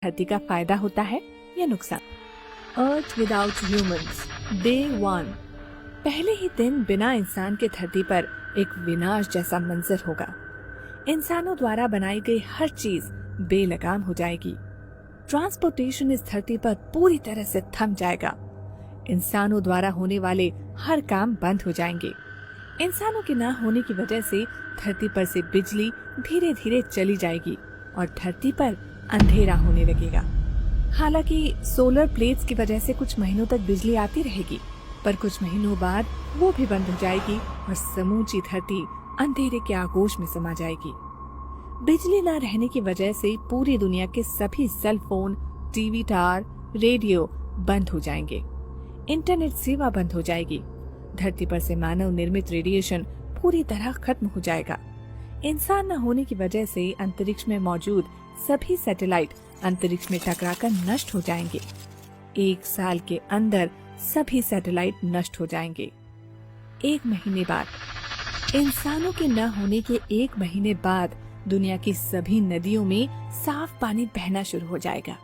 धरती का फायदा होता है या नुकसान। अर्थ विदाउट ह्यूमंस डे 1। पहले ही दिन बिना इंसान के धरती पर एक विनाश जैसा मंजर होगा। इंसानों द्वारा बनाई गई हर चीज बेलगाम हो जाएगी। ट्रांसपोर्टेशन इस धरती पर पूरी तरह से थम जाएगा। इंसानों द्वारा होने वाले हर काम बंद हो जाएंगे। इंसानों के न होने की वजह से धरती पर से बिजली धीरे धीरे चली जाएगी और धरती पर अंधेरा होने लगेगा। हालांकि सोलर प्लेट्स की वजह से कुछ महीनों तक बिजली आती रहेगी, पर कुछ महीनों बाद वो भी बंद हो जाएगी और समूची धरती अंधेरे के आगोश में समा जाएगी। बिजली न रहने की वजह से पूरी दुनिया के सभी cell phone, TV tower, radio बंद हो जाएंगे। इंटरनेट सेवा बंद हो जाएगी। धरती पर से मानव निर्मित रेडिएशन पूरी तरह खत्म हो जाएगा। इंसान न होने की वजह से अंतरिक्ष में मौजूद सभी सैटेलाइट अंतरिक्ष में टकराकर नष्ट हो जाएंगे। 1 साल के अंदर सभी सैटेलाइट नष्ट हो जाएंगे। 1 महीने बाद, इंसानों के न होने के 1 महीने बाद दुनिया की सभी नदियों में साफ पानी बहना शुरू हो जाएगा।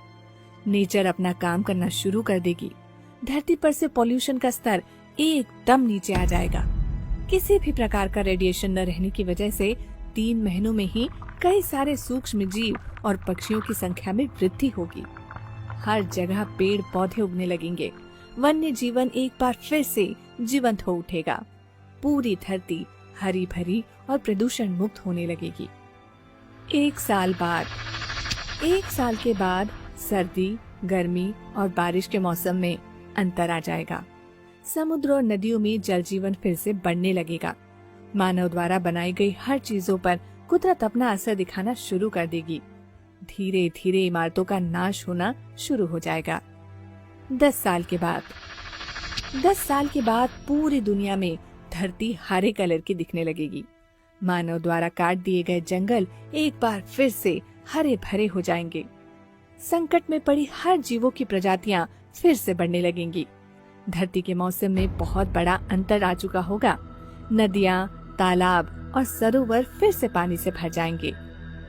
नेचर अपना काम करना शुरू कर देगी। धरती पर से पॉल्यूशन का स्तर एकदम नीचे आ जाएगा। किसी भी प्रकार का रेडिएशन न रहने की वजह से 3 महीनों में ही कई सारे सूक्ष्म जीव और पक्षियों की संख्या में वृद्धि होगी। हर जगह पेड़ पौधे उगने लगेंगे। वन्य जीवन एक बार फिर से जीवंत हो उठेगा। पूरी धरती हरी भरी और प्रदूषण मुक्त होने लगेगी। 1 साल बाद, 1 साल के बाद सर्दी, गर्मी और बारिश के मौसम में अंतर आ जाएगा। समुद्र और नदियों में जल जीवन फिर से बढ़ने लगेगा। मानव द्वारा बनाई गई हर चीजों पर कुदरत अपना असर दिखाना शुरू कर देगी। धीरे धीरे इमारतों का नाश होना शुरू हो जाएगा। 10 साल के बाद, 10 साल के बाद पूरी दुनिया में धरती हरे कलर की दिखने लगेगी। मानव द्वारा काट दिए गए जंगल एक बार फिर से हरे भरे हो जाएंगे। संकट में पड़ी हर जीवों की प्रजातियां फिर से बढ़ने लगेंगी। धरती के मौसम में बहुत बड़ा अंतर आ चुका होगा। नदियां, तालाब और सरोवर फिर से पानी से भर जाएंगे।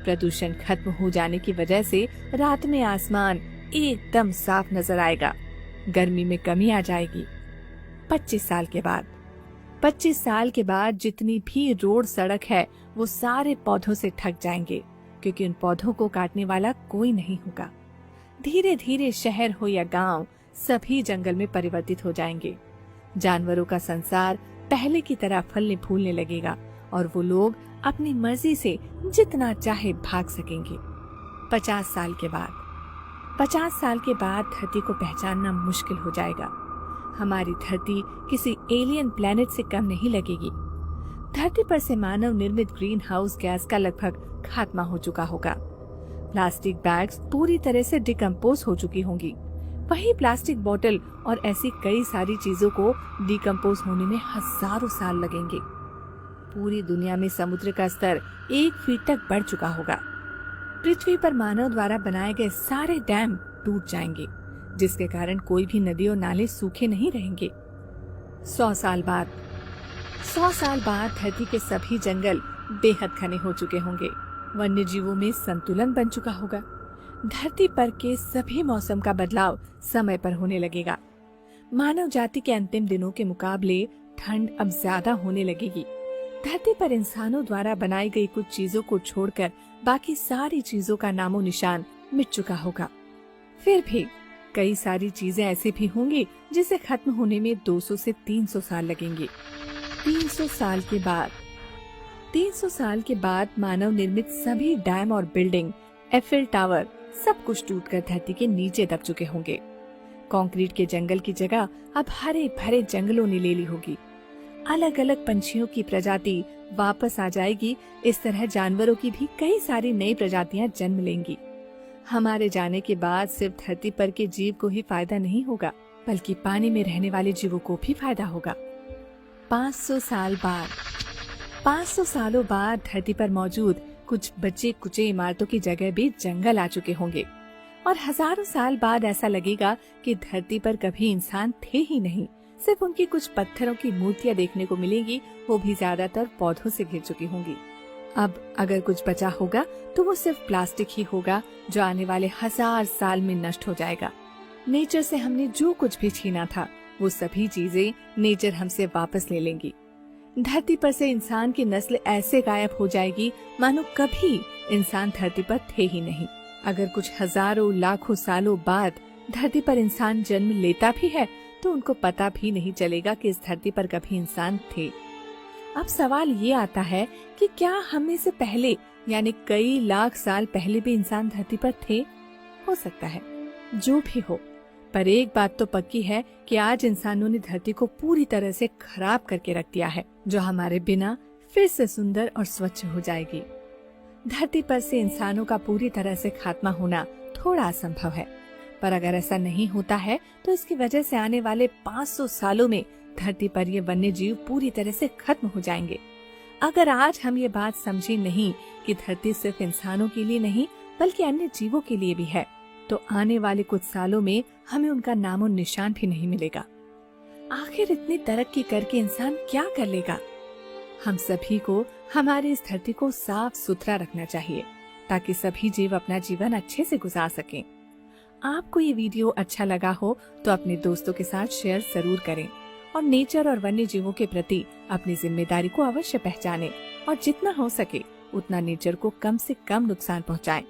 प्रदूषण खत्म हो जाने की वजह से रात में आसमान एकदम साफ नजर आएगा। गर्मी में कमी आ जाएगी। 25 साल के बाद, 25 साल के बाद जितनी भी रोड सड़क है वो सारे पौधों से ढक जाएंगे, क्योंकि उन पौधों को काटने वाला कोई नहीं होगा। धीरे धीरे शहर हो या गांव, सभी जंगल में परिवर्तित हो जाएंगे। जानवरों का संसार पहले की तरह फलने फूलने लगेगा और वो लोग अपनी मर्जी से जितना चाहे भाग सकेंगे। 50 साल के बाद, 50 साल के बाद धरती को पहचानना मुश्किल हो जाएगा। हमारी धरती किसी एलियन प्लेनेट से कम नहीं लगेगी। धरती पर से मानव निर्मित ग्रीन हाउस गैस का लगभग खात्मा हो चुका होगा। प्लास्टिक बैग्स पूरी तरह से डिकम्पोज हो चुकी होंगी। वही प्लास्टिक बोतल और ऐसी कई सारी चीजों को डिकम्पोज होने में हजारों साल लगेंगे। पूरी दुनिया में समुद्र का स्तर 1 फीट तक बढ़ चुका होगा। पृथ्वी पर मानव द्वारा बनाए गए सारे डैम टूट जाएंगे, जिसके कारण कोई भी नदी और नाले सूखे नहीं रहेंगे। 100 साल बाद, 100 साल बाद धरती के सभी जंगल बेहद घने हो चुके होंगे। वन्य जीवों में संतुलन बन चुका होगा। धरती पर के सभी मौसम का बदलाव समय पर होने लगेगा। मानव जाति के अंतिम दिनों के मुकाबले ठंड अब ज्यादा होने लगेगी। धरती पर इंसानों द्वारा बनाई गई कुछ चीजों को छोड़कर बाकी सारी चीजों का नामो निशान मिट चुका होगा। फिर भी कई सारी चीजें ऐसी भी होंगी जिसे खत्म होने में 200 से 300 साल लगेंगे। 300 साल के बाद, 300 साल के बाद मानव निर्मित सभी डैम और बिल्डिंग, एफिल टावर सब कुछ टूटकर धरती के नीचे दब चुके होंगे। कंक्रीट के जंगल की जगह अब हरे भरे जंगलों ने ले ली होगी। अलग अलग पंछियों की प्रजाति वापस आ जाएगी। इस तरह जानवरों की भी कई सारी नई प्रजातियां जन्म लेंगी। हमारे जाने के बाद सिर्फ धरती पर के जीव को ही फायदा नहीं होगा, बल्कि पानी में रहने वाले जीवों को भी फायदा होगा। 500 साल बाद, 500 सालों बाद धरती पर मौजूद कुछ बचे कुचे इमारतों की जगह भी जंगल आ चुके होंगे और हजारों साल बाद ऐसा लगेगा कि धरती पर कभी इंसान थे ही नहीं। सिर्फ उनकी कुछ पत्थरों की मूर्तियां देखने को मिलेंगी, वो भी ज्यादातर पौधों से घिर चुकी होंगी। अब अगर कुछ बचा होगा तो वो सिर्फ प्लास्टिक ही होगा, जो आने वाले 1000 साल में नष्ट हो जाएगा। नेचर से हमने जो कुछ भी छीना था, वो सभी चीजें नेचर हमसे वापस ले लेंगी। धरती पर से इंसान की नस्ल ऐसे गायब हो जाएगी मानो कभी इंसान धरती पर थे ही नहीं। अगर कुछ हजारों लाखों सालों बाद धरती पर इंसान जन्म लेता भी है तो उनको पता भी नहीं चलेगा कि इस धरती पर कभी इंसान थे। अब सवाल ये आता है कि क्या हमें से पहले यानी कई लाख साल पहले भी इंसान धरती पर थे? हो सकता है, जो भी हो, पर एक बात तो पक्की है कि आज इंसानों ने धरती को पूरी तरह से खराब करके रख दिया है, जो हमारे बिना फिर से सुंदर और स्वच्छ हो जाएगी। धरती पर से इंसानों का पूरी तरह से खात्मा होना थोड़ा असंभव है, पर अगर ऐसा नहीं होता है तो इसकी वजह से आने वाले 500 सालों में धरती पर ये वन्य जीव पूरी तरह से खत्म हो जाएंगे। अगर आज हम ये बात समझे नहीं कि धरती सिर्फ इंसानों के लिए नहीं बल्कि अन्य जीवों के लिए भी है, तो आने वाले कुछ सालों में हमें उनका नामो निशान भी नहीं मिलेगा। आखिर इतनी तरक्की करके इंसान क्या कर लेगा? हम सभी को हमारी इस धरती को साफ सुथरा रखना चाहिए ताकि सभी जीव अपना जीवन अच्छे से गुजार सकें। आपको ये वीडियो अच्छा लगा हो तो अपने दोस्तों के साथ शेयर जरूर करें और नेचर और वन्य जीवों के प्रति अपनी जिम्मेदारी को अवश्य पहचानें और जितना हो सके उतना नेचर को कम से कम नुकसान पहुंचाएं।